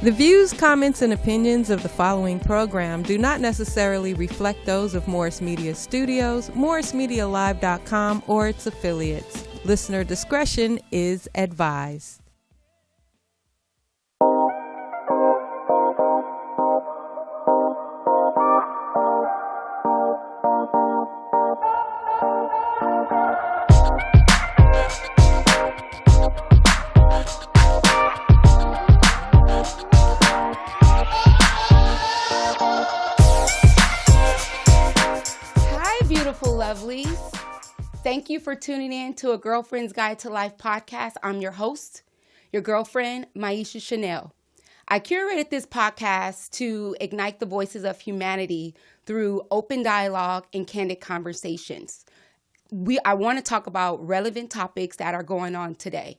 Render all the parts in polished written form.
The views, comments, and opinions of the following program do not necessarily reflect those of Morris Media Studios, MorrisMediaLive.com, or its affiliates. Listener discretion is advised. Lovelies. Thank you for tuning in to A Girlfriend's Guide to Life podcast. I'm your host, your girlfriend, Miesha Shanell. I curated this podcast to ignite the voices of humanity through open dialogue and candid conversations. I want to talk about relevant topics that are going on today.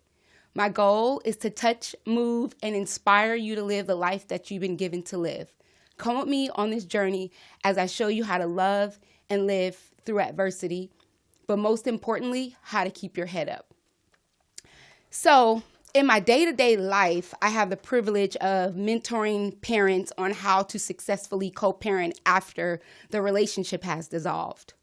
My goal is to touch, move, and inspire you to live the life that you've been given to live. Come with me on this journey as I show you how to love and live through adversity, but most importantly, how to keep your head up. So in my day-to-day life, I have the privilege of mentoring parents on how to successfully co-parent after the relationship has dissolved.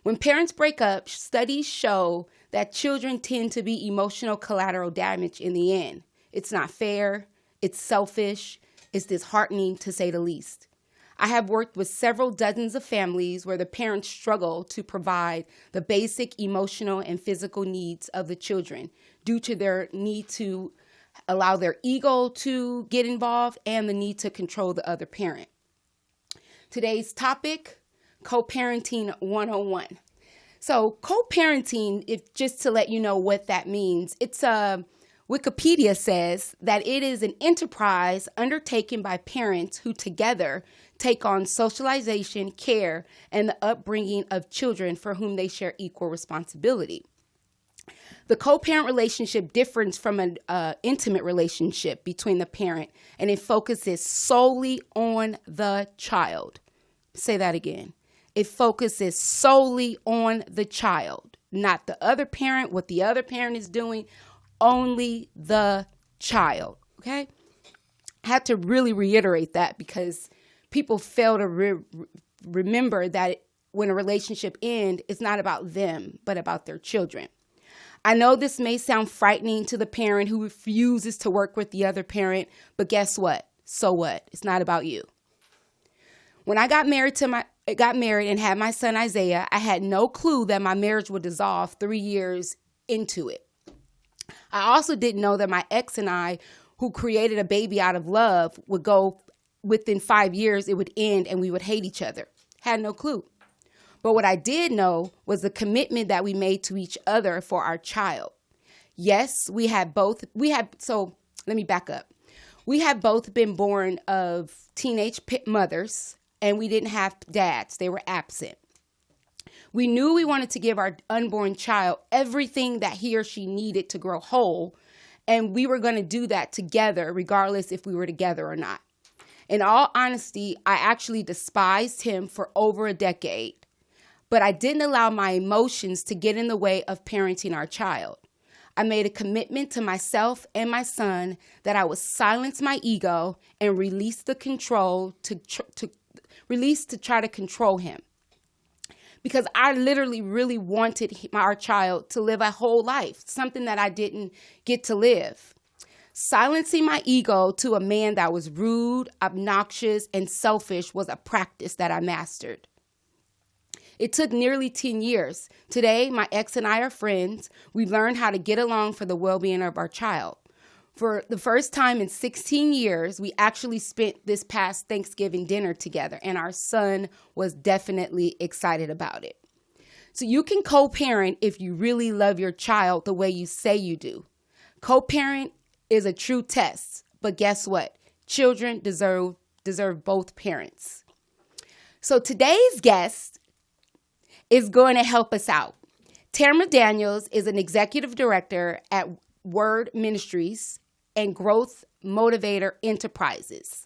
When parents break up, studies show that children tend to be emotional collateral damage in the end. It's not fair, it's selfish, it's disheartening to say the least. I have worked with several dozens of families where the parents struggle to provide the basic emotional and physical needs of the children due to their need to allow their ego to get involved and the need to control the other parent. Today's topic, co-parenting 101. So co-parenting, if just to let you know what that means, Wikipedia says that it is an enterprise undertaken by parents who together take on socialization, care, and the upbringing of children for whom they share equal responsibility. The co-parent relationship differs from an intimate relationship between the parent, and it focuses solely on the child. Say that again. It focuses solely on the child, not the other parent, what the other parent is doing, only the child, okay? I had to really reiterate that because people fail to remember that when a relationship ends, it's not about them, but about their children. I know this may sound frightening to the parent who refuses to work with the other parent, but guess what? So what? It's not about you. When I got married and had my son Isaiah, I had no clue that my marriage would dissolve 3 years into it. I also didn't know that my ex and I, who created a baby out of love, would go within 5 years, it would end and we would hate each other. Had no clue. But what I did know was the commitment that we made to each other for our child. Yes, so let me back up. We had both been born of teenage mothers and we didn't have dads. They were absent. We knew we wanted to give our unborn child everything that he or she needed to grow whole, and we were going to do that together, regardless if we were together or not. In all honesty, I actually despised him for over a decade, but I didn't allow my emotions to get in the way of parenting our child. I made a commitment to myself and my son that I would silence my ego and release the control to try to control him. Because I literally really wanted our child to live a whole life, something that I didn't get to live. Silencing my ego to a man that was rude, obnoxious, and selfish was a practice that I mastered. It took nearly 10 years. Today, my ex and I are friends. We learned how to get along for the well-being of our child. For the first time in 16 years, we actually spent this past Thanksgiving dinner together, and our son was definitely excited about it. So you can co-parent if you really love your child the way you say you do. Co-parent is a true test, but guess what? Children deserve both parents. So today's guest is going to help us out. Tamara Daniels is an executive director at Word Ministries and Growth Motivator Enterprises.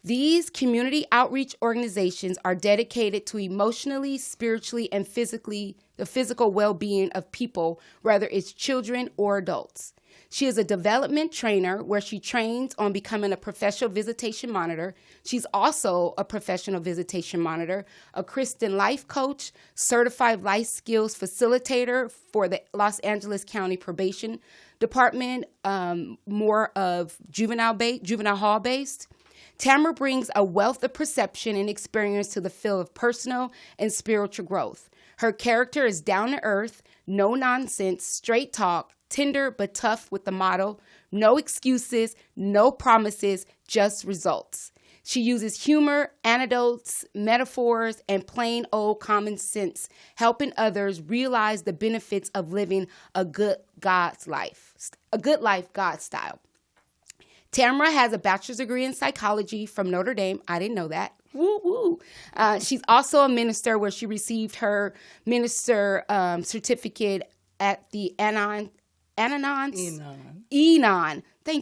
These community outreach organizations are dedicated to emotionally, spiritually, and physically the physical well-being of people, whether it's children or adults. She is a development trainer where she trains on becoming a professional visitation monitor. She's also a professional visitation monitor, a Christian life coach, certified life skills facilitator for the Los Angeles County Probation Department, more of juvenile hall based. Tamara brings a wealth of perception and experience to the field of personal and spiritual growth. Her character is down to earth, no nonsense, straight talk, tender but tough with the motto, no excuses, no promises, just results. She uses humor, anecdotes, metaphors, and plain old common sense, helping others realize the benefits of living a good life God style. Tamara has a bachelor's degree in psychology from Notre Dame. I didn't know that. Woo woo. She's also a minister where she received her minister certificate at the Enon. Thank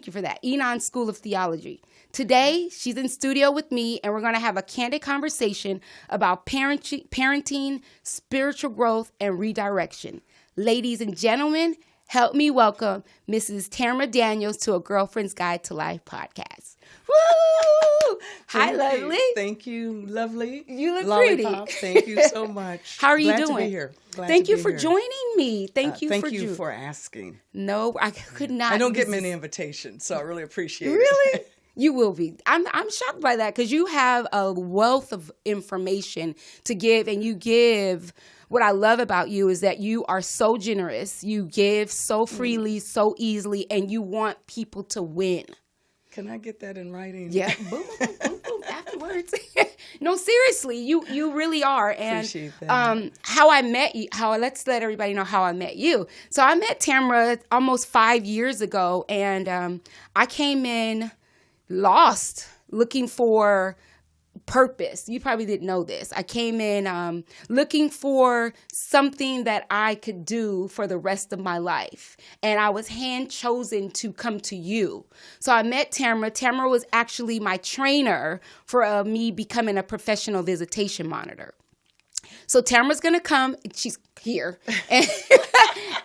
you for that. Enon School of Theology. Today, she's in studio with me, and we're going to have a candid conversation about parenting, spiritual growth, and redirection. Ladies and gentlemen, help me welcome Mrs. Tamara Daniels to A Girlfriend's Guide to Life podcast. Woo! Hi, lovely. Thank you, lovely. You look Lollipop. pretty. Thank you so much. How are you Glad doing? To be here. Thank you for joining me. Thank you for asking. No, I could not. I don't get many invitations, so I really appreciate it. Really? You will be. I'm shocked by that because you have a wealth of information to give, and you give. What I love about you is that you are so generous. You give so freely, so easily, and you want people to win. Can I get that in writing? Yeah. Boom, boom, boom, boom. Afterwards. No, seriously, you really are. And appreciate that. how I met you, let's let everybody know how I met you. So I met Tamara almost 5 years ago, and I came in lost, looking for purpose. You probably didn't know this. I came in looking for something that I could do for the rest of my life. And I was hand chosen to come to you. So I met Tamara. Tamara was actually my trainer for me becoming a professional visitation monitor. So Tamara's going to come. She's here.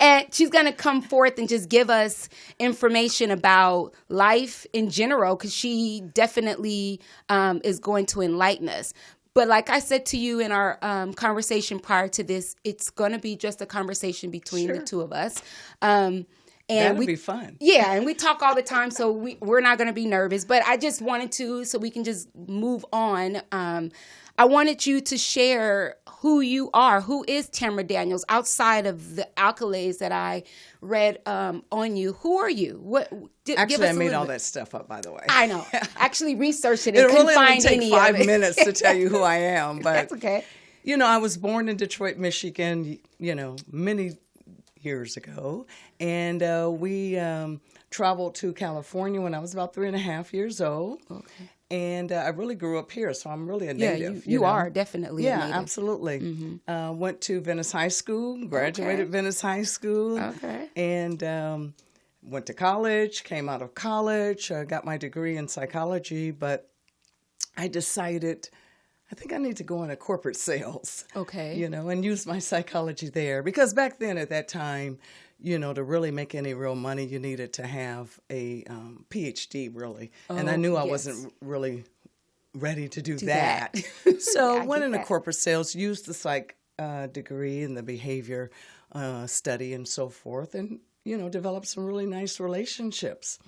And she's going to come forth and just give us information about life in general, because she definitely is going to enlighten us. But like I said to you in our conversation prior to this, it's going to be just a conversation between the two of us. And that'll be fun. Yeah, and we talk all the time, so we're not going to be nervous. But I just wanted to, so we can just move on. I wanted you to share who you are. Who is Tamara Daniels outside of the accolades that I read on you? Who are you? Actually, I made all that stuff up, by the way. I know. Actually researched it. It'll really only take 5 minutes to tell you who I am. But that's okay. You know, I was born in Detroit, Michigan, many years ago. And we traveled to California when I was about 3.5 years old. Okay. And I really grew up here, so I'm really a native. Yeah, you are definitely a native. Yeah, absolutely. Mm-hmm. Went to Venice High School, graduated Venice High School. Okay. And went to college, came out of college, got my degree in psychology, but I decided I think I need to go into corporate sales. Okay. And use my psychology there. Because back then, at that time, to really make any real money, you needed to have a PhD, really. And I knew I wasn't really ready to do that. So I went into corporate sales, used the psych degree and the behavior study and so forth, and, developed some really nice relationships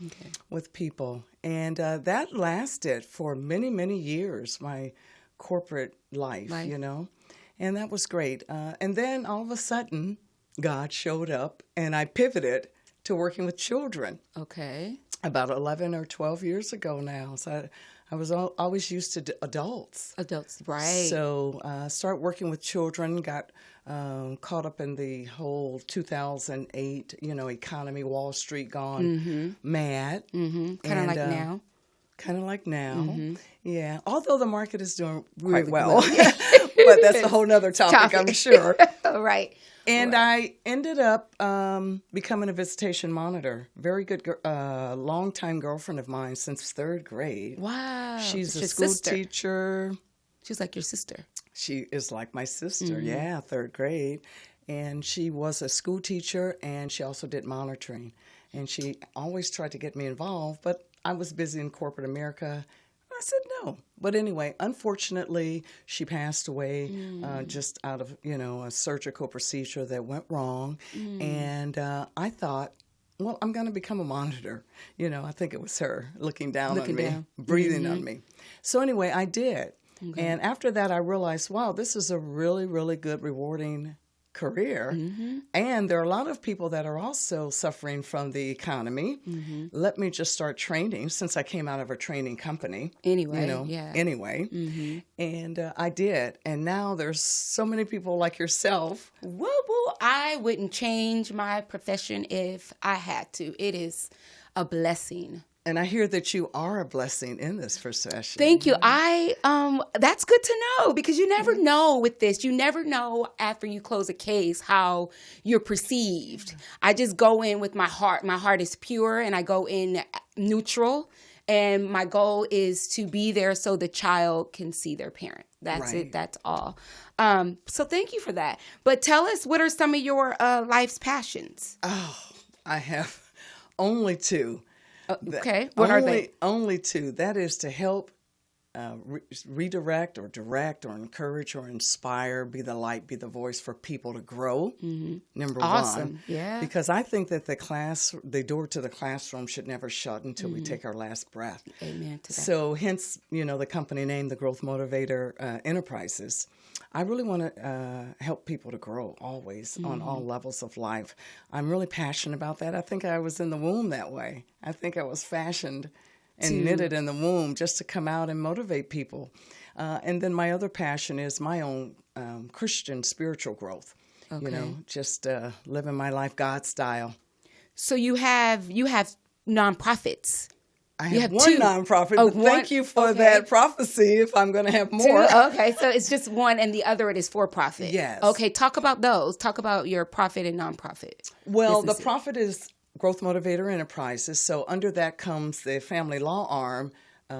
with people. And that lasted for many, many years, my corporate life, and that was great. And then all of a sudden, God showed up, and I pivoted to working with children. Okay. About 11 or 12 years ago now. So I was always used to adults. Adults, right. So started working with children, got caught up in the whole 2008, economy, Wall Street gone mad. Mm-hmm. Kind of like now. kind of like now. Yeah, although the market is doing quite well. But that's a whole nother topic. I'm sure. Right. And I ended up becoming a visitation monitor. Very good, longtime girlfriend of mine since 3rd grade. Wow. She's a school teacher. She's like your sister. She is like my sister, 3rd grade. And she was a school teacher, and she also did monitoring. And she always tried to get me involved, but I was busy in corporate America. I said no. But anyway, unfortunately, she passed away just out of, a surgical procedure that went wrong. And I thought, well, I'm going to become a monitor. I think it was her looking down on me, breathing on me. So anyway, I did. Okay. And after that, I realized, wow, this is a really, really good, rewarding career. And there are a lot of people that are also suffering from the economy. Let me just start training, since I came out of a training company. Anyway. And I did. And now there's so many people like yourself. Woo woo. I wouldn't change my profession if I had to. It is a blessing. And I hear that you are a blessing in this profession. Thank you. That's good to know, because you never know with this. You never know after you close a case how you're perceived. I just go in with my heart. My heart is pure, and I go in neutral. And my goal is to be there so the child can see their parent. That's it. That's all. So thank you for that. But tell us, what are some of your life's passions? Oh, I have only 2. Okay. What are they? Only 2. That is to help redirect or direct or encourage or inspire, be the light, be the voice for people to grow. Number one. Yeah. Because I think that the door to the classroom should never shut until we take our last breath. Amen to that. So hence, the company name, the Growth Motivator Enterprises. I really want to help people to grow always on all levels of life. I'm really passionate about that. I think I was in the womb that way. I think I was fashioned and knitted in the womb just to come out and motivate people. And then my other passion is my own Christian spiritual growth. Okay. Just living my life God style. So you have nonprofits. I have one nonprofit, but thank you for that prophecy if I'm going to have more. 2? Okay, so it's just one, and the other it is for-profit. Yes. Okay, talk about those. Talk about your profit and nonprofit. Well, the profit is Growth Motivator Enterprises. So under that comes the family law arm,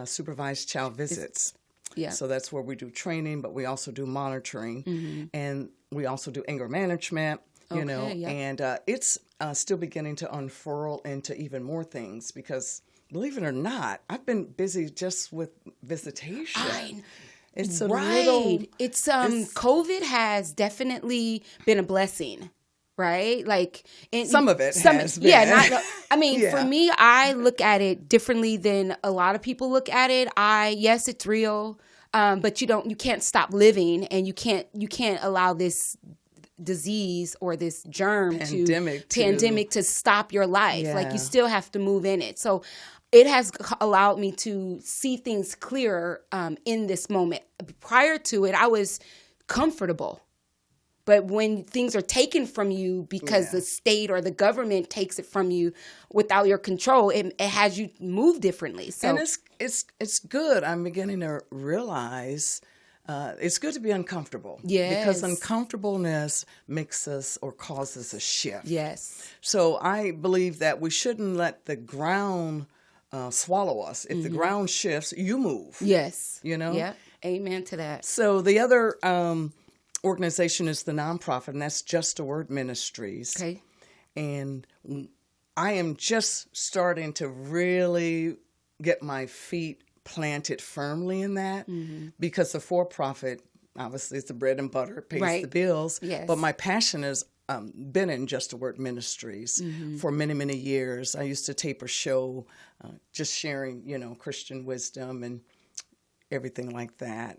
supervised child visits. Yeah. So that's where we do training, but we also do monitoring, and we also do anger management. And it's still beginning to unfurl into even more things because, believe it or not, I've been busy just with visitation. It's a little. It's COVID has definitely been a blessing, right? Like some of it has been. Yeah, for me, I look at it differently than a lot of people look at it. Yes, it's real, but you can't stop living, and you can't allow this disease or this pandemic to stop your life. Yeah. Like, you still have to move in it. So it has allowed me to see things clearer in this moment. Prior to it, I was comfortable. But when things are taken from you because the state or the government takes it from you without your control, it has you move differently. So, and it's good. I'm beginning to realize it's good to be uncomfortable. Yes. Because uncomfortableness makes us or causes a shift. Yes. So I believe that we shouldn't let the ground swallow us. If the ground shifts, you move. Yes. Yeah. Amen to that. So the other organization is the nonprofit, and that's Just a Word Ministries. Okay. And I am just starting to really get my feet planted firmly in that because the for-profit, obviously, it's the bread and butter, it pays the bills. Yes. But my passion has been in Just a Word Ministries for many, many years. I used to tape a show just sharing, Christian wisdom and everything like that.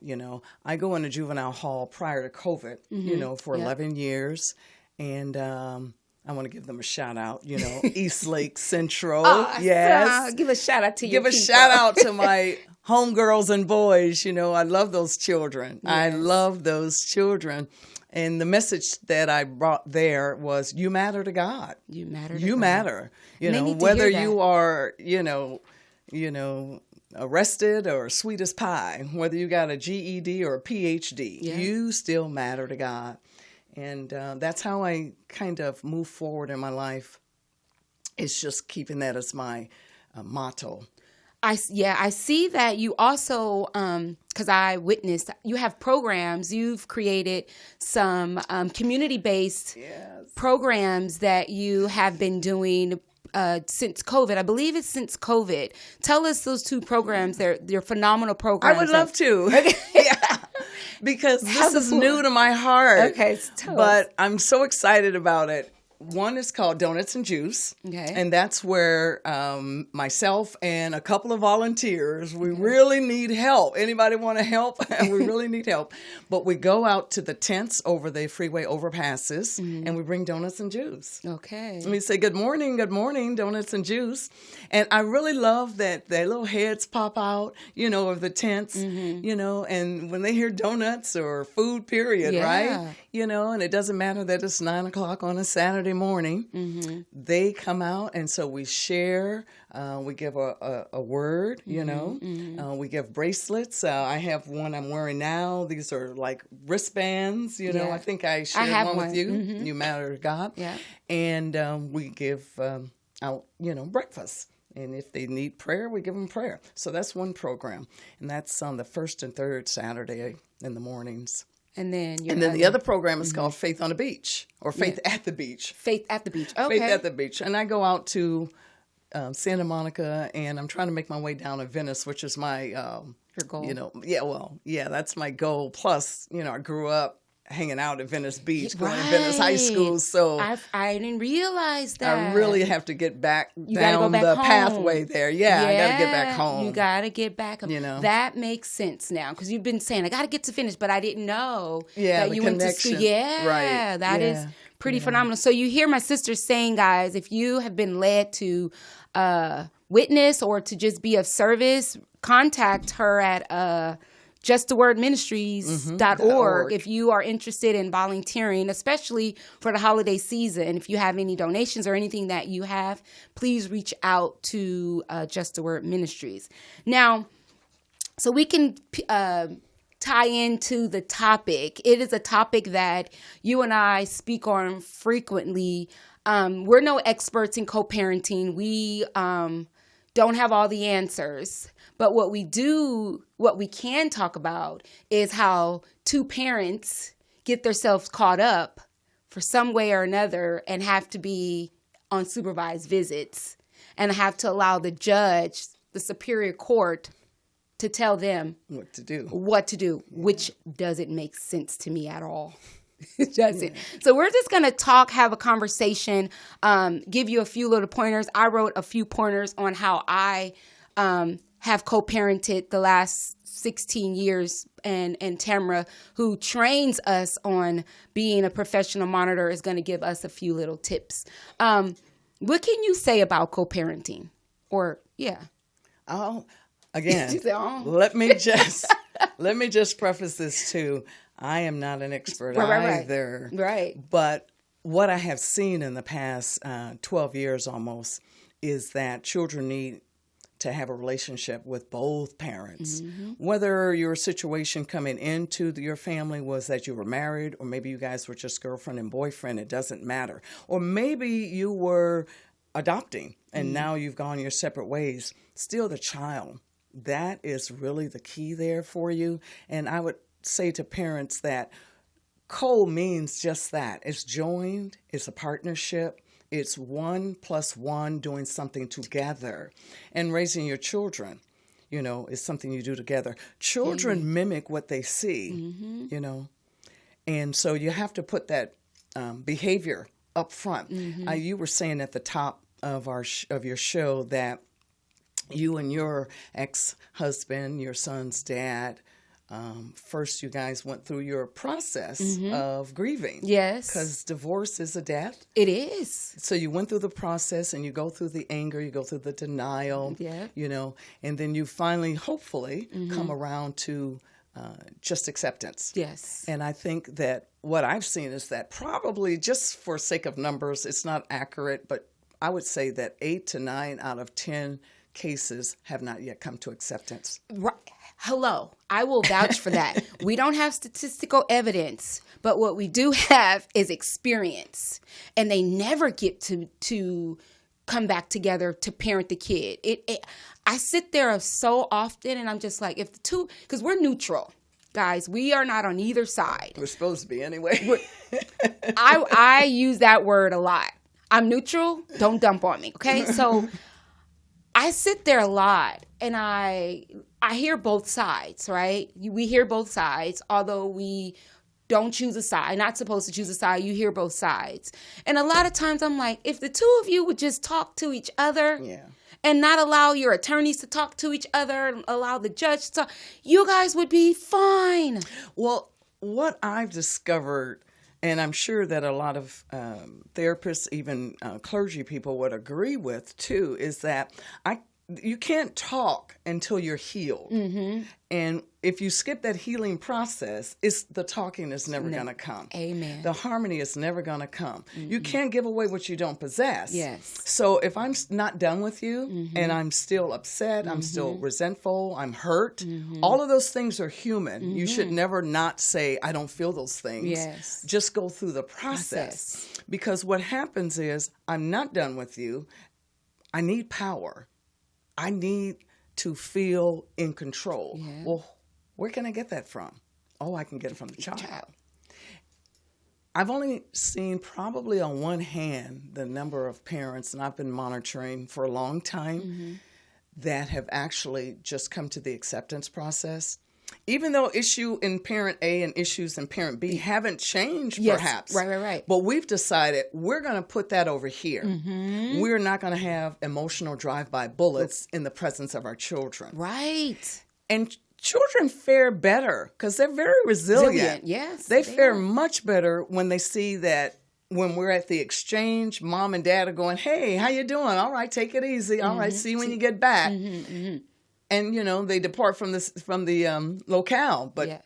I go in a juvenile hall prior to COVID, for 11 years. And I want to give them a shout out, East Lake Central. Yes. Give a shout out to your people. Give a shout out to my homegirls and boys. I love those children. Yes. I love those children. And the message that I brought there was, you matter to God. You matter to You God. matter. They need to whether hear that. you are, arrested or sweet as pie, whether you got a GED or a PhD, you still matter to God. And that's how I kind of move forward in my life. It's just keeping that as my motto. I see that you also, because I witnessed, you have programs. You've created some community-based programs that you have been doing since COVID. I believe it's since COVID. Tell us those two programs. They're phenomenal programs. I would love to. Yeah. Because this is new to my heart. Okay, tell but us. I'm so excited about it. One is called Donuts and Juice, and that's where myself and a couple of volunteers, we really need help. Anybody want to help? We really need help. But we go out to the tents over the freeway overpasses, and we bring donuts and juice. Okay. And we say, good morning, donuts and juice. And I really love that their little heads pop out, of the tents, and when they hear donuts or food, period, right? And it doesn't matter that it's 9 o'clock on a Saturday morning. They come out, and so we share. We give a word, we give bracelets. I have one I'm wearing now. These are like wristbands, I think I shared one with you. You matter to God. Yeah. And we give out, breakfast. And if they need prayer, we give them prayer. So that's one program. And that's on the first and third Saturday in the mornings. And then the other program is called Faith on the Beach, or Faith at the Beach. Faith at the Beach. Okay. Faith at the Beach. And I go out to Santa Monica, and I'm trying to make my way down to Venice, which is my your goal. That's my goal. Plus, I grew up hanging out at Venice Beach, going to Venice High School. So I didn't realize that. I really have to get back down the pathway there. Yeah, I got to get back home. You got to get back home. That makes sense now, because you've been saying, I got to get to Venice, but I didn't know that you went to school. Yeah, right. That is pretty phenomenal. So you hear my sister saying, guys, if you have been led to witness or to just be of service, contact her at justthewordministries.org if you are interested in volunteering, especially for the holiday season. If you have any donations or anything that you have, please reach out to Just the Word Ministries. Now, so we can tie into the topic. It is a topic that you and I speak on frequently. We're no experts in co-parenting. We don't have all the answers. But what we can talk about is how two parents get themselves caught up for some way or another and have to be on supervised visits and have to allow the judge, the superior court, to tell them what to do, which doesn't make sense to me at all. It doesn't. So we're just going to have a conversation, give you a few little pointers. I wrote a few pointers on how I have co-parented the last 16 years, and Tamara, who trains us on being a professional monitor, is going to give us a few little tips. What can you say about co-parenting? Again, let me just preface this too. I am not an expert either. Right. But what I have seen in the past 12 years almost is that children need to have a relationship with both parents. Whether your situation coming into your family was that you were married, or maybe you guys were just girlfriend and boyfriend, it doesn't matter. Or maybe you were adopting and now you've gone your separate ways. Still the child. That is really the key there for you. And I would say to parents that co means just that. It's joined, it's a partnership. It's 1 + 1 doing something together. And raising your children, is something you do together. Children mimic what they see, And so you have to put that behavior up front. You were saying at the top of your show that you and your ex-husband, your son's dad, first you guys went through your process of grieving. Yes. Because divorce is a death. It is. So you went through the process, and you go through the anger, you go through the denial, and then you finally, hopefully, come around to just acceptance. Yes. And I think that what I've seen is that probably, just for sake of numbers, it's not accurate, but I would say that 8 to 9 out of 10 cases have not yet come to acceptance. Right. Hello, I will vouch for that. We don't have statistical evidence, but what we do have is experience. And they never get to come back together to parent the kid. I sit there so often and I'm just like, if the two, because we're neutral. Guys, we are not on either side. We're supposed to be anyway. I use that word a lot. I'm neutral. Don't dump on me. Okay. So I sit there a lot and I hear both sides, right? We hear both sides, although we don't choose a side, not supposed to choose a side. You hear both sides. And a lot of times I'm like, if the two of you would just talk to each other and not allow your attorneys to talk to each other and allow the judge to talk, you guys would be fine. Well, what I've discovered, and I'm sure that a lot of therapists, even clergy people would agree with too, is that you can't talk until you're healed. Mm-hmm. And if you skip that healing process, the talking is never going to come. Amen. The harmony is never going to come. Mm-hmm. You can't give away what you don't possess. Yes. So if I'm not done with you and I'm still upset, I'm still resentful, I'm hurt, all of those things are human. You should never not say, I don't feel those things. Yes. Just go through the process. Because what happens is, I'm not done with you. I need power. I need to feel in control. Yeah. Well, where can I get that from? Oh, I can get it from the child. I've only seen probably on one hand the number of parents, and I've been monitoring for a long time, that have actually just come to the acceptance process. Even though issue in parent A and issues in parent B haven't changed, perhaps. Right. But we've decided we're going to put that over here. We're not going to have emotional drive-by bullets in the presence of our children. Right. And children fare better because they're very resilient. Yes. They fare much better when they see that when we're at the exchange, mom and dad are going, hey, how you doing? All right, take it easy. All right, see you when you get back. And, they depart from the locale, but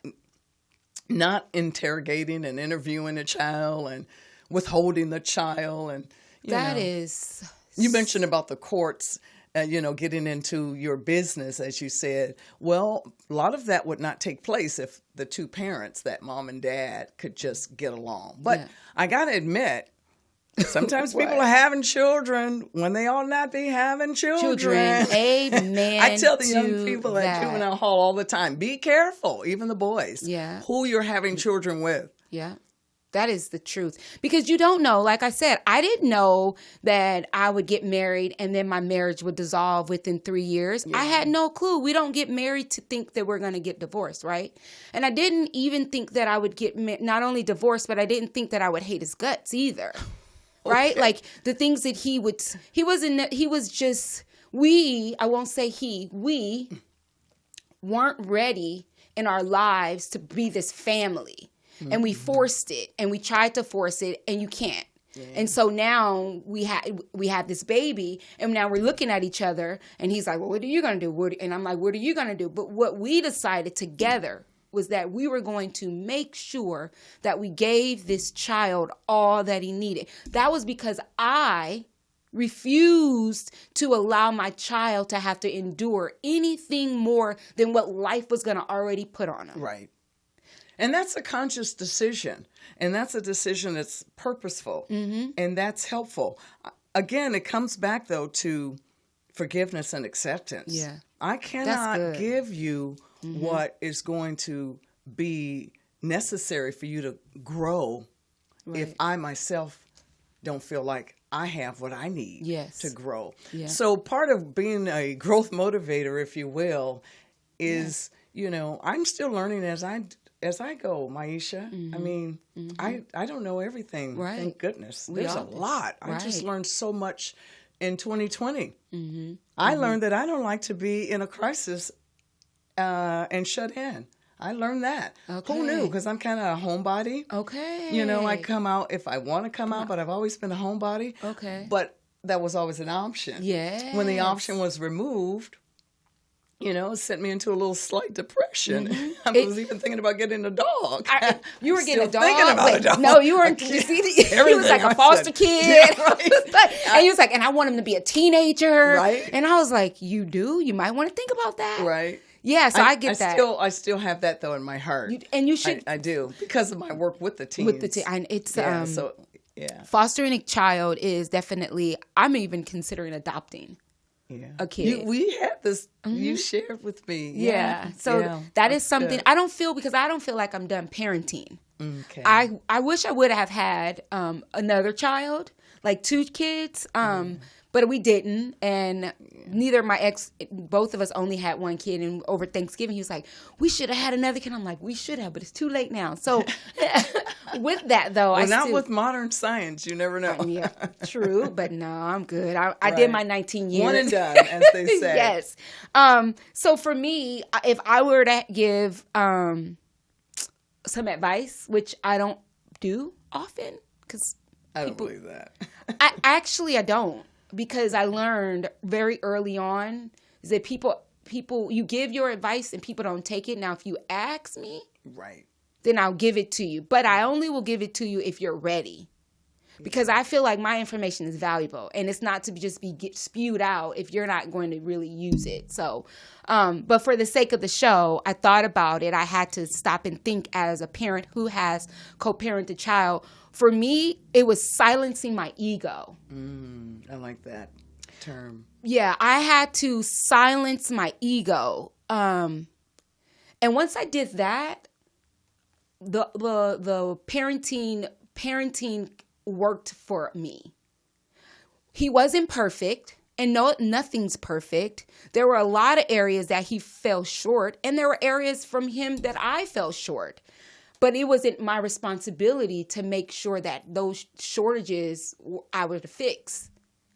not interrogating and interviewing the child and withholding the child. And you mentioned about the courts, getting into your business, as you said. Well, a lot of that would not take place if the two parents, that mom and dad, could just get along. But I got to admit, sometimes people are having children when they ought not be having children. Amen. I tell the young people at juvenile hall all the time, be careful, even the boys, who you're having children with. Yeah. That is the truth. Because you don't know, like I said, I didn't know that I would get married and then my marriage would dissolve within 3 years. I had no clue. We don't get married to think that we're going to get divorced, right? And I didn't even think that I would get not only divorced, but I didn't think that I would hate his guts either. Right? Okay. Like the things that we weren't ready in our lives to be this family. And we forced it and we tried to force it and you can't. Yeah. And so now we have this baby and now we're looking at each other and he's like, well, what are you going to do? And I'm like, what are you going to do? But what we decided together was that we were going to make sure that we gave this child all that he needed. That was because I refused to allow my child to have to endure anything more than what life was going to already put on him. Right. And that's a conscious decision. And that's a decision that's purposeful. And that's helpful. Again, it comes back, though, to forgiveness and acceptance. Yeah. I cannot give you what is going to be necessary for you to grow if I myself don't feel like I have what I need to grow. Yeah. So part of being a growth motivator, if you will, is, I'm still learning as I go, Miesha. I mean, I don't know everything. Right. Thank goodness. There's a lot. Right. I just learned so much in 2020. I learned that I don't like to be in a crisis and shut in. I learned that. Okay. Who knew? Because I'm kind of a homebody. Okay. I come out if I want to come out, but I've always been a homebody. Okay. But that was always an option. Yeah. When the option was removed, sent me into a little slight depression. I was even thinking about getting a dog. You were getting a dog? Thinking about a dog. No, you weren't. You see, he was like a foster kid. Yeah, right. And he was like, and I want him to be a teenager. Right. And I was like, you do? You might want to think about that. Right. Yeah, so I get that. I still have that, though, in my heart. And you should. I do, because of my work with the teens. With the it's yeah. Fostering a child is definitely, I'm even considering adopting a kid. We had this, you shared with me. Yeah. So that is something, good. I don't feel like I'm done parenting. Okay. I wish I would have had another child, like 2 kids, but we didn't. And neither my ex, both of us only had 1 kid. And over Thanksgiving, he was like, we should have had another kid. I'm like, we should have, but it's too late now. So with that, though, with modern science, you never know. Yeah, true. But no, I'm good. I did my 19 years. One and done, as they say. Yes. So for me, if I were to give some advice, which I don't do often, because I don't believe that. I don't. Because I learned very early on is that people, you give your advice and people don't take it. Now, if you ask me, right, then I'll give it to you. But I only will give it to you if you're ready. Because I feel like my information is valuable. And it's not to just be spewed out if you're not going to really use it. So, but for the sake of the show, I thought about it. I had to stop and think as a parent who has co-parented a child. For me, it was silencing my ego. I like that term. Yeah, I had to silence my ego. And once I did that, the parenting worked for me. He wasn't perfect, and nothing's perfect. There were a lot of areas that he fell short, and there were areas from him that I fell short. But it wasn't my responsibility to make sure that those shortages I were to fix.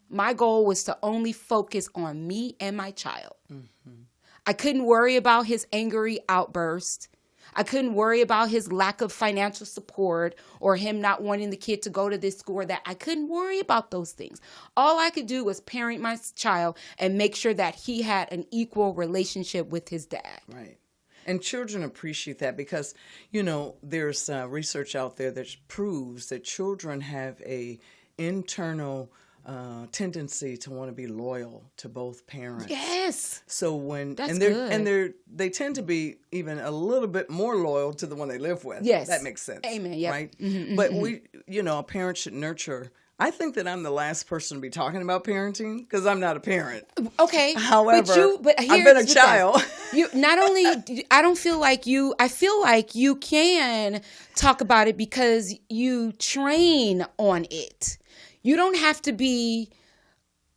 My goal was to only focus on me and my child. Mm-hmm. I couldn't worry about his angry outburst. I couldn't worry about his lack of financial support or him not wanting the kid to go to this school or that. I couldn't worry about those things. All I could do was parent my child and make sure that he had an equal relationship with his dad. Right. And children appreciate that because, there's research out there that proves that children have a internal tendency to want to be loyal to both parents. Yes. So they tend to be even a little bit more loyal to the one they live with. Yes. That makes sense. Amen. Yep. Right. Mm-hmm, but a parent should nurture. I think that I'm the last person to be talking about parenting because I'm not a parent. Okay. However, I've been a child. You not only I feel like you can talk about it because you train on it. You don't have to be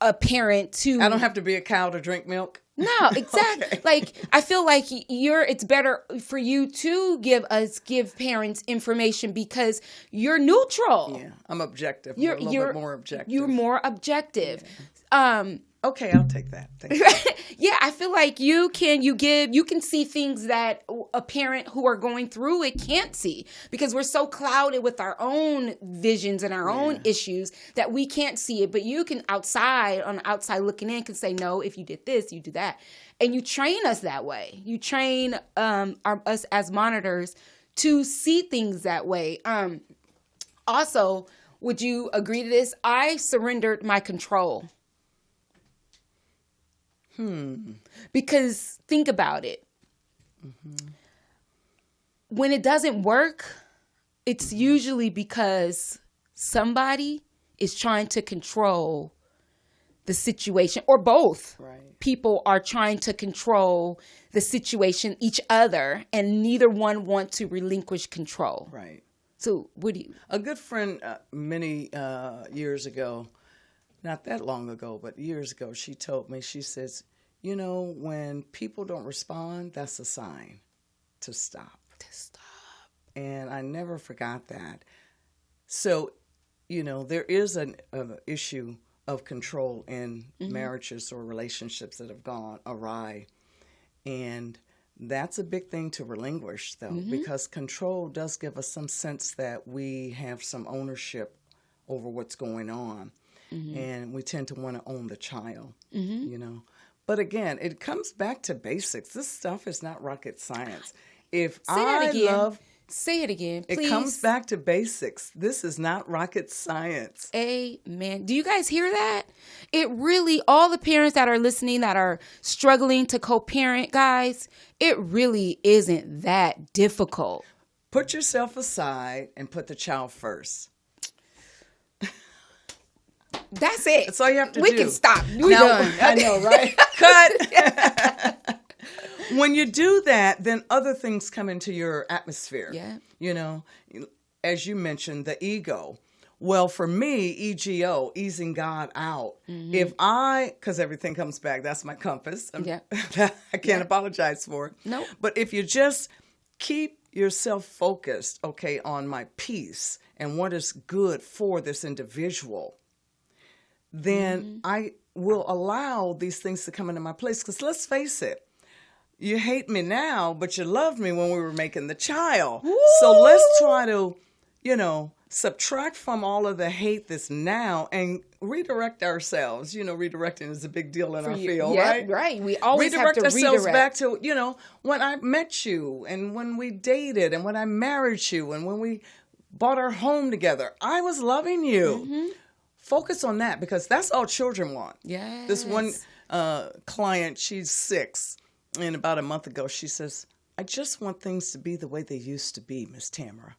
a parent to. I don't have to be a cow to drink milk. No, exactly. Okay. Like I feel like it's better for you to give parents information because you're neutral. Yeah, I'm objective. You're a little bit more objective. You're more objective. Yeah. Okay, I'll take that. Thank you. Yeah, I feel like you can see things that a parent who are going through it can't see because we're so clouded with our own visions and our own issues that we can't see it. But you can on the outside looking in, can say, no, if you did this, you do that. And you train us that way. You train us as monitors to see things that way. Also, would you agree to this? I surrendered my control. Because think about it. Mm-hmm. When it doesn't work, it's usually because somebody is trying to control the situation, or both. Right. People are trying to control the situation, each other, and neither one want to relinquish control. Right. So what do you... A good friend many years ago, not that long ago, but years ago, she told me, she says, when people don't respond, that's a sign to stop. And I never forgot that. So, there is an issue of control in marriages or relationships that have gone awry. And that's a big thing to relinquish, though, because control does give us some sense that we have some ownership over what's going on. And we tend to want to own the child, But again, it comes back to basics. This stuff is not rocket science. If Say it again, please. It comes back to basics. This is not rocket science. Amen. Do you guys hear that? It really, all the parents that are listening that are struggling to co-parent, guys, it really isn't that difficult. Put yourself aside and put the child first. That's it. That's all you have to do. We can stop. We're done. I know, right? Cut. When you do that, then other things come into your atmosphere. Yeah. You know, as you mentioned, the ego. Well, for me, EGO, easing God out. Mm-hmm. Because everything comes back, that's my compass. I can't apologize for it. No. But if you just keep yourself focused, okay, on my peace and what is good for this individual, then I will allow these things to come into my place. Because let's face it, you hate me now, but you loved me when we were making the child. Woo! So let's try to, subtract from all of the hate that's now and redirect ourselves. Redirecting is a big deal in our field, right? Right. We always redirect have to ourselves back to, when I met you and when we dated and when I married you and when we bought our home together. I was loving you. Mm-hmm. Focus on that because that's all children want. Yes. This one client, she's 6. And about a month ago, she says, I just want things to be the way they used to be, Miss Tamara.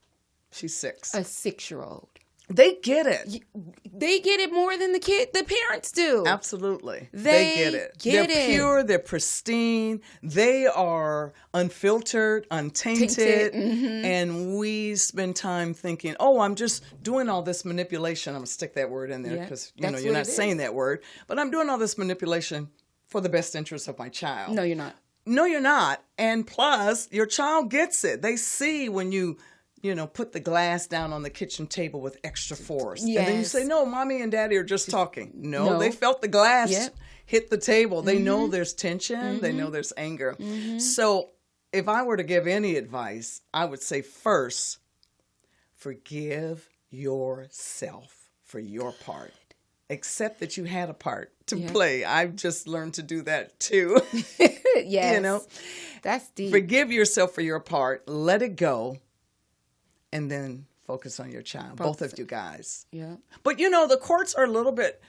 She's 6. A 6-year-old. They get it. They get it more than the parents do. Absolutely. They get it. They're pure. They're pristine. They are unfiltered, untainted. Mm-hmm. And we spend time thinking, I'm just doing all this manipulation. I'm going to stick that word in there because, you're not saying that word. But I'm doing all this manipulation for the best interest of my child. No, you're not. No, you're not. And plus, your child gets it. They see when you put the glass down on the kitchen table with extra force. Yes. And then you say, no, mommy and daddy are just talking. No. They felt the glass hit the table. They know there's tension. Mm-hmm. They know there's anger. Mm-hmm. So if I were to give any advice, I would say first, forgive yourself for your part. Accept that you had a part to play. I've just learned to do that too. Yes. That's deep. Forgive yourself for your part. Let it go. And then focus on your child. Both of you guys. Yeah. But the courts are a little bit,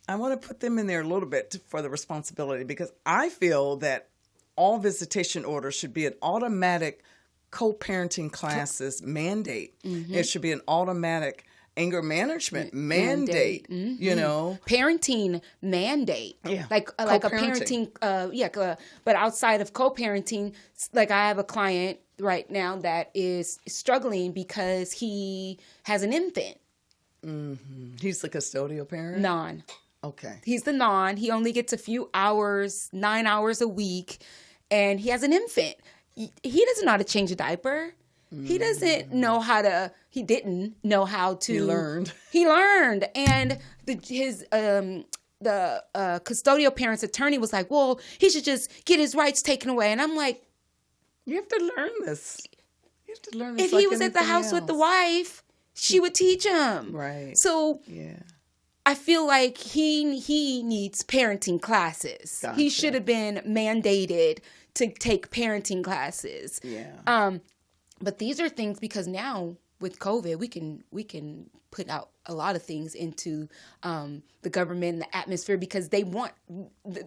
I want to put them in there a little bit for the responsibility because I feel that all visitation orders should be an automatic co-parenting classes mandate. Mm-hmm. It should be an automatic anger management mandate. Mm-hmm. Parenting mandate. Yeah. Like a parenting, but outside of co-parenting, like I have a client right now that is struggling because he has an infant. Mm-hmm. He's the custodial parent? Non. Okay. He's the non. He only gets a few hours, 9 hours a week, and he has an infant. He doesn't know how to change a diaper. He doesn't know he didn't know how to. He learned. And the custodial parent's attorney was like, well, he should just get his rights taken away. And I'm like, you have to learn this. If he was at the house with the wife, she would teach him. Right. So I feel like he needs parenting classes. Gotcha. He should have been mandated to take parenting classes. Yeah. But these are things because now with COVID, we can put out a lot of things into the government and the atmosphere because they want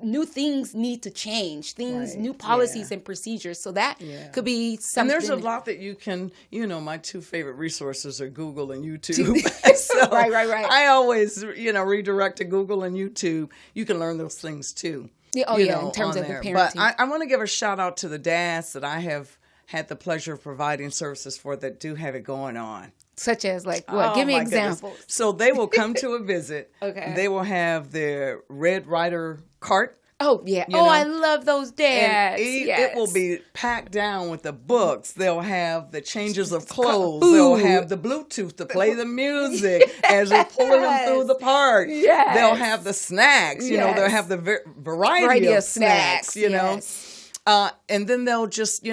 new things need to change, new policies and procedures. So that could be something. And there's a lot that you can, my 2 favorite resources are Google and YouTube. So right. I always, redirect to Google and YouTube. You can learn those things too. In terms of the parenting. But I want to give a shout out to the dads that I have had the pleasure of providing services for that do have it going on. Such as like what? Give me examples. Goodness. So they will come to a visit. Okay. They will have their Red Ryder cart. Oh, yeah. I love those dads. It will be packed down with the books. They'll have the changes of clothes. They'll have the Bluetooth to play the music as they're pulling them through the park. Yes. They'll have the snacks. They'll have the variety of snacks, and then they'll just,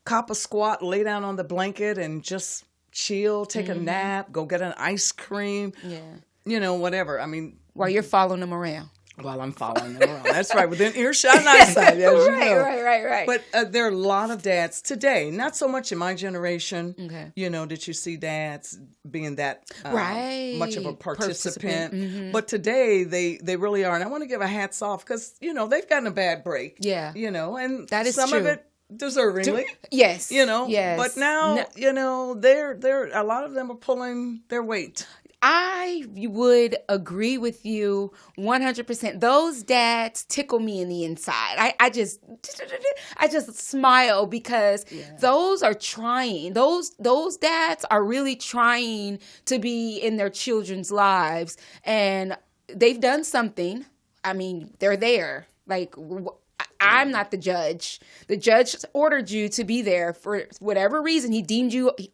cop a squat, lay down on the blanket and just chill, take a nap, go get an ice cream. Yeah. Whatever. I mean, while you're following them around. while I'm following them around. That's right, within earshot and eyesight, as you know. Right. But there are a lot of dads today, not so much in my generation, that you see dads being that much of a participant. But today, they really are. And I want to give a hats off because, they've gotten a bad break. Yeah. And that is some true. of it deservingly. Yes. Yes. But now, they're a lot of them are pulling their weight. I would agree with you 100%. Those dads tickle me in the inside. I just smile because those are trying. Those dads are really trying to be in their children's lives, and they've done something. I mean, they're there. Like, I'm not the judge. The judge ordered you to be there for whatever reason. He deemed you, he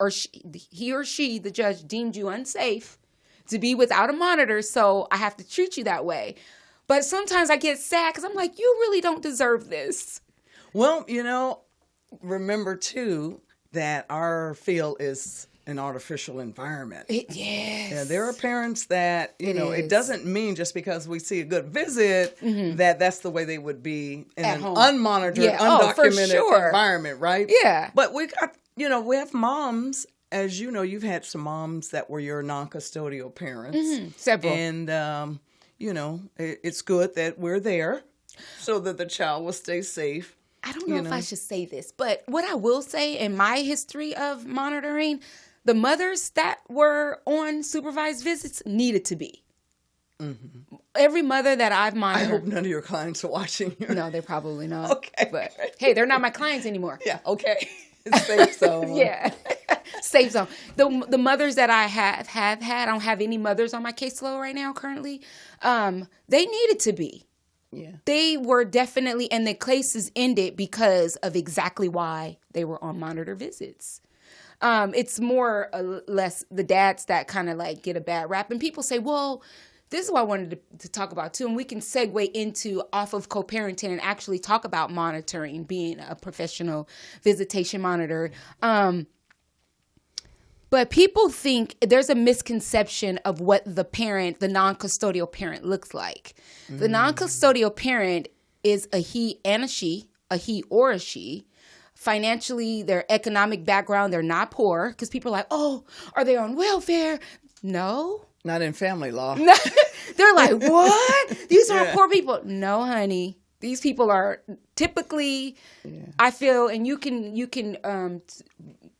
or she, the judge deemed you unsafe to be without a monitor, so I have to treat you that way. But sometimes I get sad because I'm like, you really don't deserve this. Well, remember, too, that our field is an artificial environment. Yes. Yeah, there are parents that, it doesn't mean just because we see a good visit that that's the way they would be in an unmonitored, undocumented environment, right? Yeah. But we got, we have moms. As you know, you've had some moms that were your non-custodial parents. Several. And, it's good that we're there so that the child will stay safe. I don't know if I should say this, but what I will say in my history of monitoring, the mothers that were on supervised visits needed to be. Mm-hmm. Every mother that I've monitored. I hope none of your clients are watching you. No, they're probably not. Okay. But hey, they're not my clients anymore. Yeah, okay. It's safe zone. Yeah. Safe zone. The mothers that I have had, I don't have any mothers on my caseload right now currently. They needed to be. Yeah. They were definitely, and the cases ended because of exactly why they were on monitor visits. It's more or less the dads that kind of like get a bad rap. And people say, well, this is what I wanted to talk about too. And we can segue into off of co-parenting and actually talk about monitoring, being a professional visitation monitor. But people think there's a misconception of what the non-custodial parent looks like. Mm. The non-custodial parent is a he and a she, a he or a she. Financially, their economic background, they're not poor. Because people are like, oh, are they on welfare? No. Not in family law. No. They're like, what? These aren't poor people. No, honey. These people are typically, I feel, and you can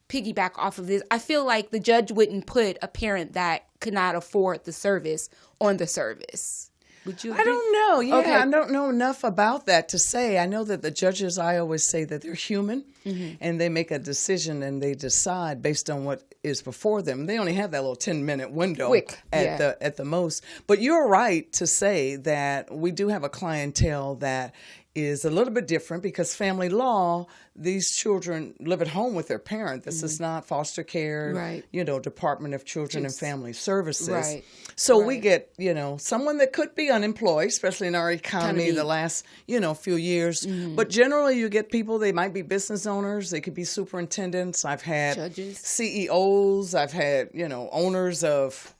piggyback off of this. I feel like the judge wouldn't put a parent that could not afford the service on the service. Would you agree? I don't know. Yeah, okay. I don't know enough about that to say. I know that the judges, I always say that they're human and they make a decision and they decide based on what is before them. They only have that little 10-minute window at the most. But you're right to say that we do have a clientele that is a little bit different because family law, these children live at home with their parent. This is not foster care, right. Department of Children and Family Services. Right. So we get, someone that could be unemployed, especially in our economy the last, few years. Mm-hmm. But generally you get people, they might be business owners. They could be superintendents. I've had judges, CEOs. I've had, owners of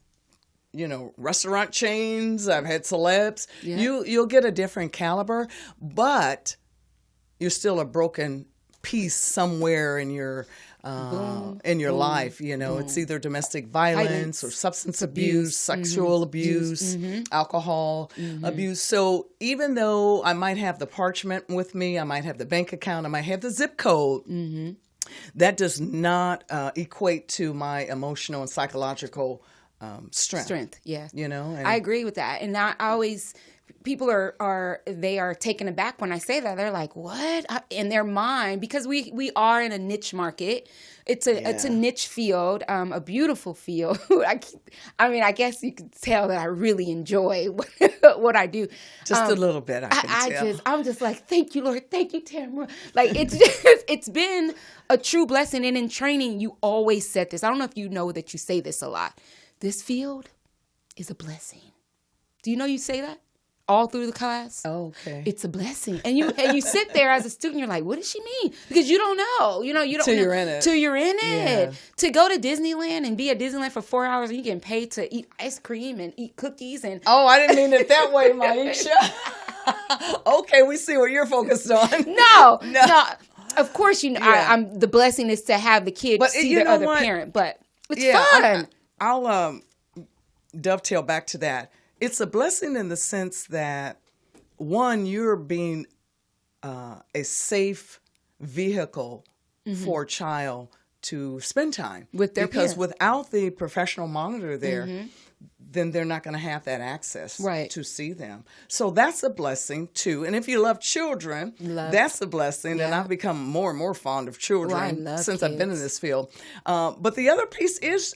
restaurant chains. I've had celebs. Yeah. You'll get a different caliber, but you're still a broken piece somewhere in your life. It's either domestic violence or substance abuse, sexual abuse, alcohol abuse. So even though I might have the parchment with me, I might have the bank account, I might have the zip code, that does not equate to my emotional and psychological strength. Yeah. And I agree with that. And I always, people are taken aback when I say that. They're like, what? In their mind, because we are in a niche market. It's a niche field, a beautiful field. I guess you can tell that I really enjoy what I do. Just a little bit, I can tell. I'm just like, thank you, Lord. Thank you, Tamara. Like, it's been a true blessing. And in training, you always said this. I don't know if you know that you say this a lot. This field is a blessing. Do you know you say that all through the class. Oh, okay. It's a blessing. And you sit there as a student, you're like, what does she mean? Because you don't know. You don't know. You're in it. Till you're in it. Yeah. To go to Disneyland and be at Disneyland for 4 hours and you're getting paid to eat ice cream and eat cookies and Oh, I didn't mean it that way, Miesha. Okay, we see what you're focused on. No. Of course, Yeah. I'm the blessing is to have the kid see their other parent, but it's fun. I'll dovetail back to that. It's a blessing in the sense that, one, you're being a safe vehicle for a child to spend time with their because parent. without the professional monitor there, then they're not going to have that access to see them. So that's a blessing too. And if you love children, that's a blessing. Yeah. And I've become more and more fond of children since I've been in this field. But the other piece is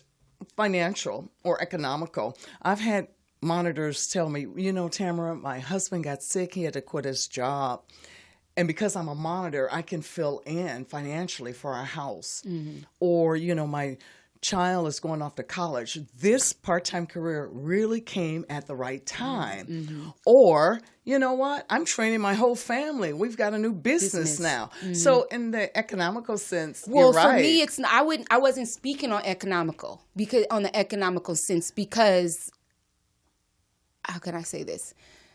financial or economical. I've had monitors tell me, Tamara, my husband got sick. He had to quit his job. And because I'm a monitor, I can fill in financially for our house. Or, my child is going off to college. This part-time career really came at the right time. Or, you know what? I'm training my whole family. We've got a new business now. So in the economical sense, you're right. For me, it's I wasn't speaking on the economical sense because how can I say this?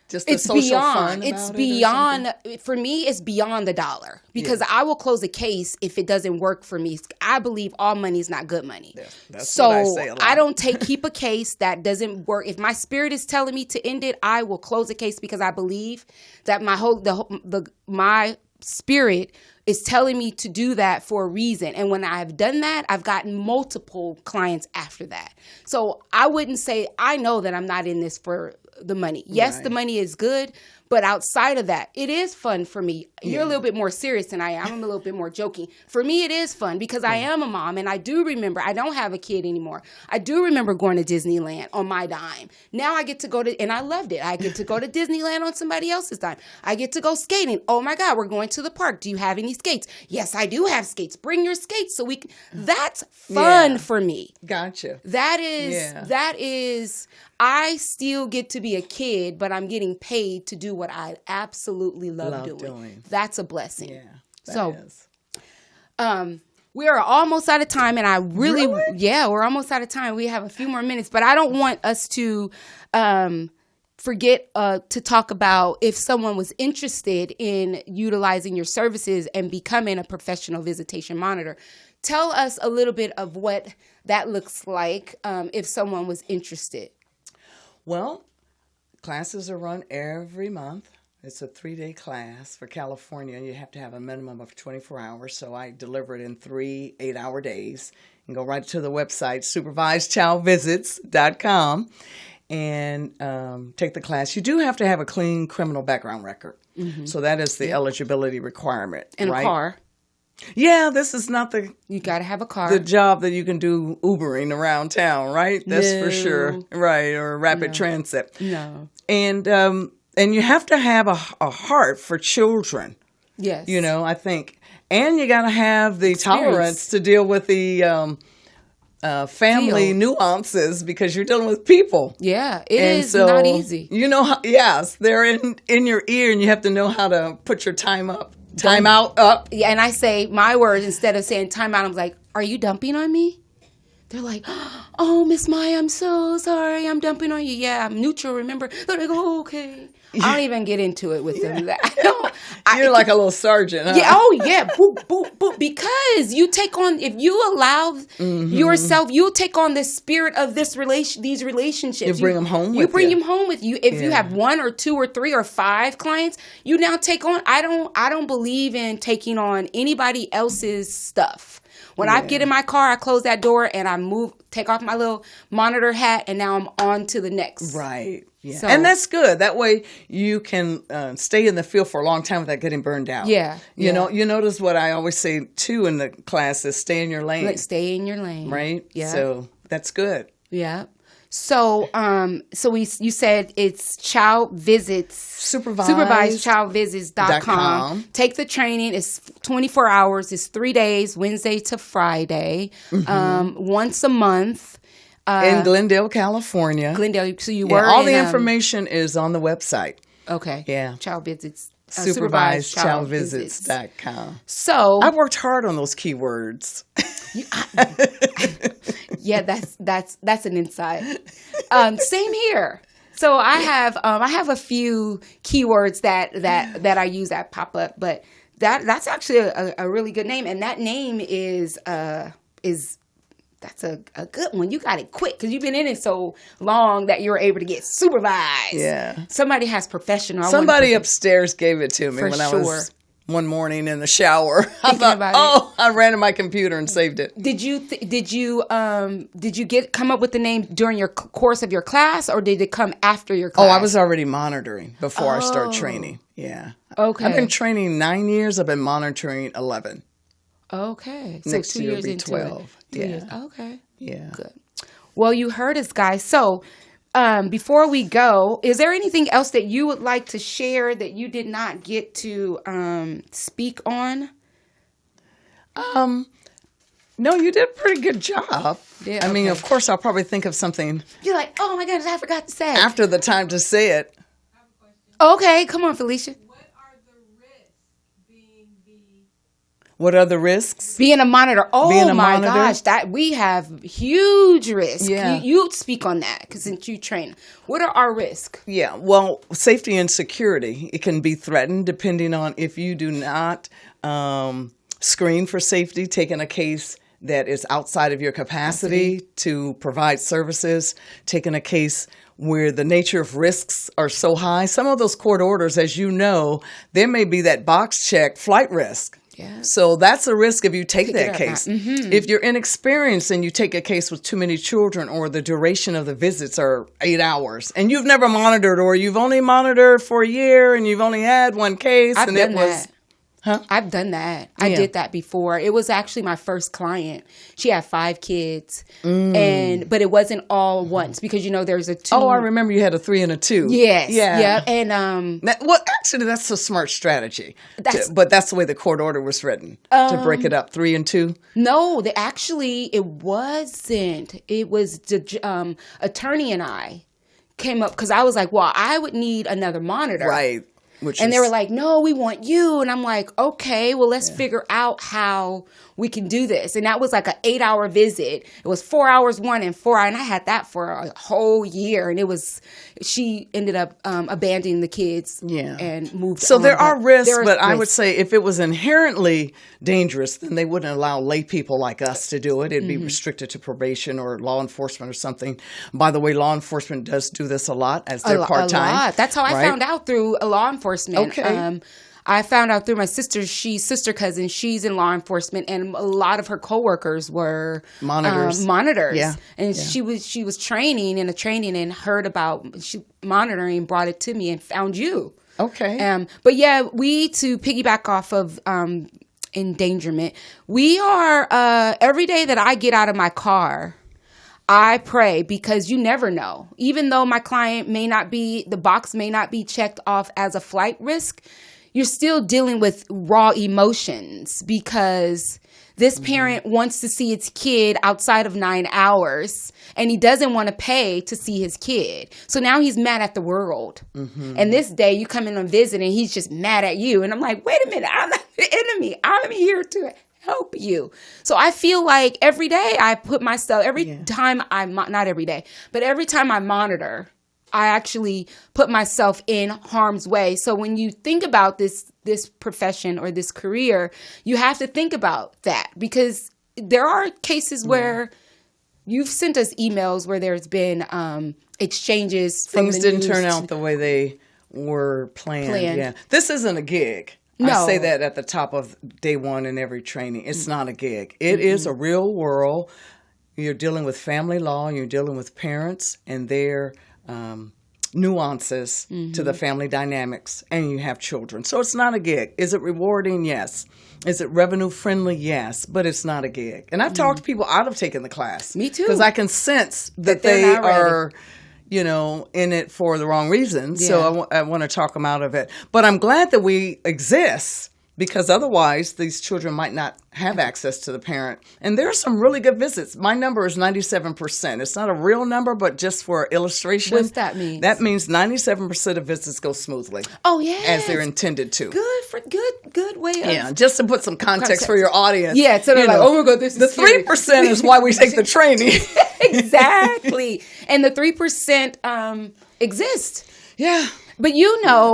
Just the social fun about it's beyond, for me, it's beyond the dollar. Because I will close a case if it doesn't work for me. I believe all money is not good money. Yeah, that's what I say a lot. I don't keep a case that doesn't work. If my spirit is telling me to end it, I will close a case because I believe that my spirit is telling me to do that for a reason. And when I've done that, I've gotten multiple clients after that. So I wouldn't say, I know that I'm not in this for the money. Yes, the money is good, but outside of that, it is fun for me. You're a little bit more serious than I am. I'm a little bit more joking. For me, it is fun because I am a mom, and I do remember, I don't have a kid anymore. I do remember going to Disneyland on my dime. Now I get to go to, and I loved it. I get to go to Disneyland on somebody else's dime. I get to go skating. Oh my God, we're going to the park. Do you have any skates? Yes, I do have skates. Bring your skates so we can. That's fun for me. Gotcha. That is, I still get to be a kid, but I'm getting paid to do what I absolutely love doing. That's a blessing. Yeah, that is. We are almost out of time, and I really? We're almost out of time. We have a few more minutes, but I don't want us to forget to talk about if someone was interested in utilizing your services and becoming a professional visitation monitor. Tell us a little bit of what that looks like if someone was interested. Well, classes are run every month. It's a 3-day class for California. You have to have a minimum of 24 hours, so I deliver it in 3 8-hour days. You can go right to the website, supervisedchildvisits.com, and take the class. You do have to have a clean criminal background record. So that is the eligibility requirement. And a car. Yeah, this is not you got to have a car. The job that you can do Ubering around town, right? That's for sure. Right, or rapid transit. No. And you have to have a heart for children. Yes. I think. And you got to have the tolerance to deal with the family nuances because you're dealing with people. Yeah, it is not easy. They're in your ear and you have to know how to put your time out up. Yeah, and I say my words instead of saying time out. I'm like, are you dumping on me? They're like, oh, Miss Maya, I'm so sorry. I'm dumping on you. Yeah, I'm neutral, remember? They're like, oh, okay. I don't even get into it with them. You're like a little sergeant, huh? Yeah. Oh, yeah. Boop, boop, boop. Because you take on, if you allow yourself, you take on the spirit of these relationships. You bring them home with you. You bring them home with you. If you have 1 or 2 or 3 or 5 clients, you now take on, I don't believe in taking on anybody else's stuff. When I get in my car, I close that door and I take off my little monitor hat, and now I'm on to the next. Right. Yeah. So, and that's good. That way you can stay in the field for a long time without getting burned out. Yeah. You notice what I always say too in the class is stay in your lane. Like stay in your lane. Right. Yeah. So that's good. Yeah. So, you said it's child visits, supervisedchildvisits.com. Take the training. It's 24 hours. It's 3 days, Wednesday to Friday, once a month. In Glendale, California. So all the information is on the website. Okay. Yeah. Child visits. Supervisedchildvisits.com. So I worked hard on those keywords. Yeah, that's an insight. Same here. So I have a few keywords that I use that pop up, but that's actually a really good name, and that name is that's a good one. You got it quick because you've been in it so long that you were able to get supervised. Yeah. Somebody has professional. Somebody upstairs gave it to me when I was one morning in the shower. I thought, I ran to my computer and saved it. Did you come up with the name during your course of your class, or did it come after your class? Oh, I was already monitoring before I started training. Yeah. Okay. I've been training 9 years. I've been monitoring 11. Okay. So Next 2 year years will be into 12. it. 2 years. Okay. Yeah. Good. Well, you heard us, guys. So before we go, is there anything else that you would like to share that you did not get to speak on? No, you did a pretty good job. Yeah, I mean, okay. of course, I'll probably think of something You're like, oh my goodness, I forgot to say. after the time to say it. Okay, come on, Felicia. What are the risks? Being a monitor. Oh Being a my monitor? gosh, that we have huge risks. Yeah. You speak on that because since you train, what are our risks? Yeah, well, safety and security, it can be threatened depending on if you do not screen for safety, taking a case that is outside of your capacity to provide services, taking a case where the nature of risks are so high. Some of those court orders, as you know, there may be that box check flight risk. Yeah. So that's a risk if you take that up case. Mm-hmm. If you're inexperienced and you take a case with too many children, or the duration of the visits are 8 hours and you've never monitored, or you've only monitored for a year and you've only had one case, I've done that. Huh? I've done that. I did that before. It was actually my first client. She had 5 kids, but it wasn't all once because there's a 2. Oh, I remember you had a 3 and a 2. Yes. Yeah. And actually, that's a smart strategy. But that's the way the court order was written, to break it up, 3 and 2. No, it wasn't. It was the attorney and I came up because I was like, well, I would need another monitor. Right. They were like, no, we want you. And I'm like, okay, well, let's figure out how we can do this. And that was like an 8-hour visit. It was 4 hours one and 4 hours. And I had that for a whole year. And she ended up abandoning the kids and moved on. So there are risks, but I would say if it was inherently dangerous, then they wouldn't allow lay people like us to do it. It'd be restricted to probation or law enforcement or something. By the way, law enforcement does do this a lot as they're part-time. A lot. That's how I found out, through a law enforcement. Okay. I found out through my sister cousin. She's in law enforcement, and a lot of her coworkers were monitors. Yeah. And she was training in a training and heard about monitoring, brought it to me, and found you. Okay. But yeah, to piggyback off of endangerment, we are every day that I get out of my car, I pray, because you never know. Even though my client the box may not be checked off as a flight risk, you're still dealing with raw emotions because this parent wants to see its kid outside of 9 hours and he doesn't want to pay to see his kid. So now he's mad at the world. Mm-hmm. And this day you come in on visit and he's just mad at you. And I'm like, wait a minute, I'm not the enemy. I'm here to help you. So I feel like every day I put myself, time I monitor, I actually put myself in harm's way. So when you think about this profession or this career, you have to think about that, because there are cases where you've sent us emails where there's been exchanges. Things didn't turn out the way they were planned. Yeah. This isn't a gig. No. I say that at the top of day one in every training. It's not a gig. It is a real world. You're dealing with family law. You're dealing with parents and their nuances to the family dynamics, and you have children. So it's not a gig. Is it rewarding? Yes. Is it revenue friendly? Yes. But it's not a gig. And I've talked people out of taking the class. Me too. Because I can sense that they are in it for the wrong reasons. Yeah. So I want to talk them out of it. But I'm glad that we exist Because otherwise, these children might not have access to the parent. And there are some really good visits. My number is 97%. It's not a real number, but just for illustration. What's that mean? That means 97% of visits go smoothly. Oh, yeah. As they're intended to. Good way of... Yeah, just to put some context for your audience. Yeah, so they're like, oh my God, this is the 3% is why we take the training. Exactly. And the 3% exist. Yeah. But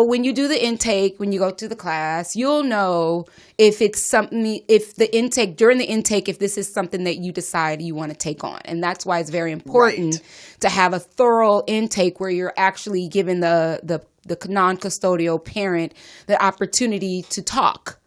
when you do the intake, when you go to the class, you'll know if it's something, during the intake, if this is something that you decide you want to take on. And that's why it's very important to have a thorough intake where you're actually giving the non-custodial parent the opportunity to talk.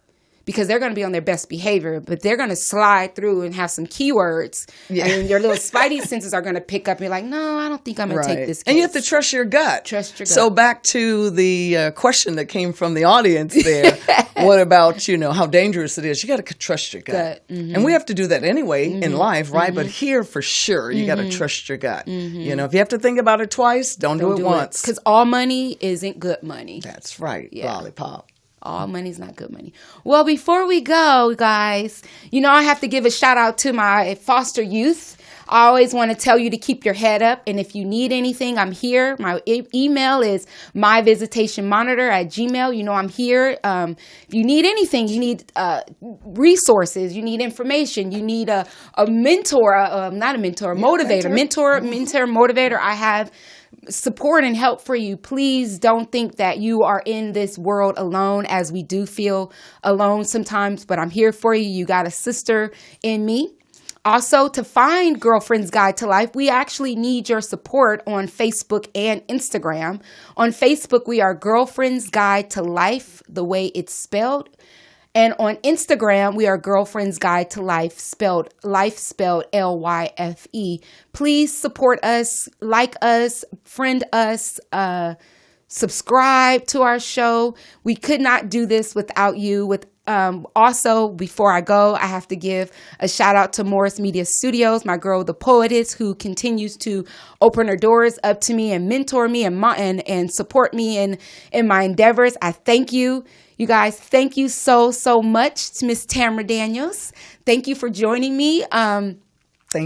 Because they're going to be on their best behavior, but they're going to slide through and have some keywords. Yeah. And your little spidey senses are going to pick up and be like, no, I don't think I'm going to take this case. And you have to trust your gut. So back to the question that came from the audience there. What about, how dangerous it is? You got to trust your gut. Mm-hmm. And we have to do that anyway in life, right? Mm-hmm. But here, for sure, you got to trust your gut. Mm-hmm. If you have to think about it twice, don't do it once. Because all money isn't good money. That's right. Yeah. Lollipop. All money's not good money. Well, before we go, guys, I have to give a shout out to my foster youth. I always want to tell you to keep your head up. And if you need anything, I'm here. My email is myvisitationmonitor@gmail.com. I'm here. If you need anything, you need resources, you need information, you need a mentor, not a mentor, motivator, motivator. I have support and help for you. Please don't think that you are in this world alone, as we do feel alone sometimes, but I'm here for you. You got a sister in me. Also, to find Girlfriend's Guide to Life, we actually need your support on Facebook and Instagram. On Facebook, we are Girlfriend's Guide to Life, the way it's spelled. And on Instagram, we are Girlfriend's Guide to Life, spelled Lyfe Please support us, like us, friend us, subscribe to our show. We could not do this without you. Also, before I go, I have to give a shout out to Morris Media Studios, my girl, the poetess, who continues to open her doors up to me and mentor me and support me in my endeavors. I thank you. You guys, thank you so much to Miss Tamara Daniels. Thank you for joining me. I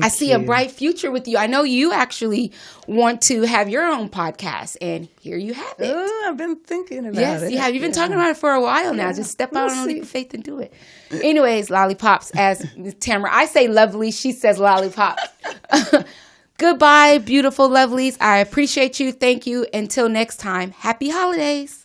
see a bright future with you. I know you actually want to have your own podcast, and here you have it. I've been thinking about it. Yes, you have. You've been talking about it for a while now. Just step out on a leap of faith and do it. Anyways, lollipops, as Miss Tamara, I say lovely, she says lollipop. Goodbye, beautiful lovelies. I appreciate you. Thank you. Until next time, happy holidays.